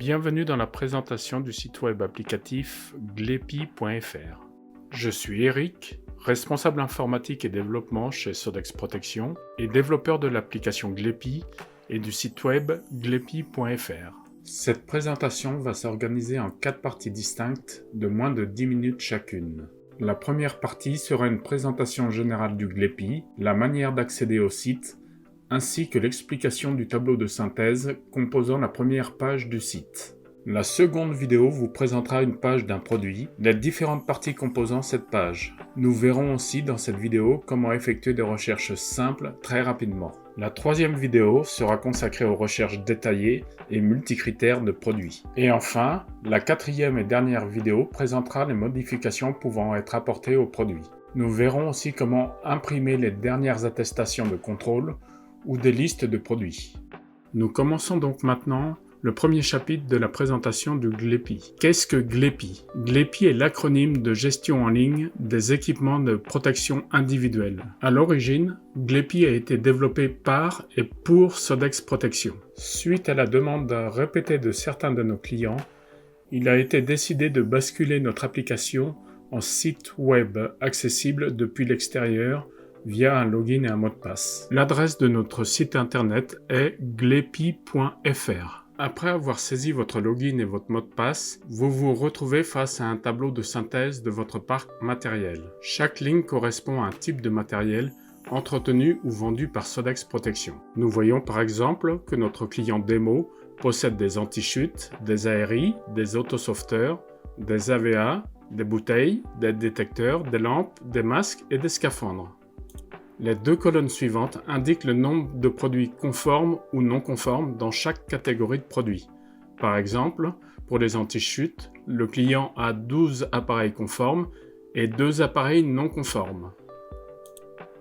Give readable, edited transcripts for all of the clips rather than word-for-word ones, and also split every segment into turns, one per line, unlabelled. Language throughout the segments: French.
Bienvenue dans la présentation du site web applicatif glepi.fr. Je suis Eric, responsable informatique et développement chez Sodex Protection et développeur de l'application Glepi et du site web glepi.fr. Cette présentation va s'organiser en 4 parties distinctes de moins de 10 minutes chacune. La première partie sera une présentation générale du Glepi, la manière d'accéder au site, ainsi que l'explication du tableau de synthèse composant la première page du site. La seconde vidéo vous présentera une page d'un produit, les différentes parties composant cette page. Nous verrons aussi dans cette vidéo comment effectuer des recherches simples très rapidement. La troisième vidéo sera consacrée aux recherches détaillées et multicritères de produits. Et enfin, la quatrième et dernière vidéo présentera les modifications pouvant être apportées au produit. Nous verrons aussi comment imprimer les dernières attestations de contrôle ou des listes de produits. Nous commençons donc maintenant le premier chapitre de la présentation du Glepi. Qu'est-ce que Glepi? Glepi est l'acronyme de gestion en ligne des équipements de protection individuelle. À l'origine, Glepi a été développé par et pour Sodex Protection. Suite à la demande répétée de certains de nos clients, il a été décidé de basculer notre application en site web accessible depuis l'extérieur via un login et un mot de passe. L'adresse de notre site internet est glepi.fr. Après avoir saisi votre login et votre mot de passe, vous vous retrouvez face à un tableau de synthèse de votre parc matériel. Chaque ligne correspond à un type de matériel entretenu ou vendu par Sodex Protection. Nous voyons par exemple que notre client démo possède des anti-chutes, des ARI, des autosofteurs, des AVA, des bouteilles, des détecteurs, des lampes, des masques et des scaphandres. Les deux colonnes suivantes indiquent le nombre de produits conformes ou non conformes dans chaque catégorie de produits. Par exemple, pour les anti-chutes, le client a 12 appareils conformes et 2 appareils non conformes.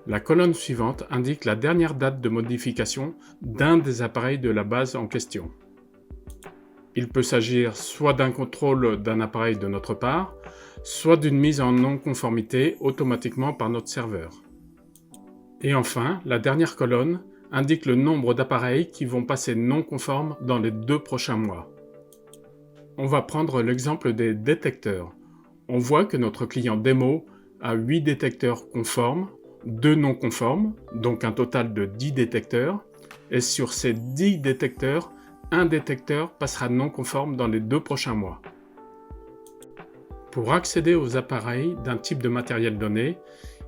La colonne suivante indique la dernière date de modification d'un des appareils de la base en question. Il peut s'agir soit d'un contrôle d'un appareil de notre part, soit d'une mise en non-conformité automatiquement par notre serveur. Et enfin, la dernière colonne indique le nombre d'appareils qui vont passer non conformes dans les 2 prochains mois. On va prendre l'exemple des détecteurs. On voit que notre client démo a 8 détecteurs conformes, 2 non conformes, donc un total de 10 détecteurs, et sur ces 10 détecteurs, un détecteur passera non conforme dans les 2 prochains mois. Pour accéder aux appareils d'un type de matériel donné,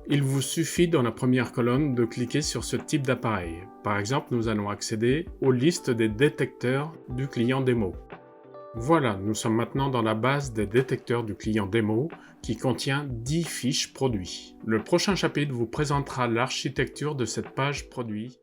il vous suffit dans la première colonne de cliquer sur ce type d'appareil. Par exemple, nous allons accéder aux listes des détecteurs du client démo. Voilà, nous sommes maintenant dans la base des détecteurs du client démo qui contient 10 fiches produits. Le prochain chapitre vous présentera l'architecture de cette page produit.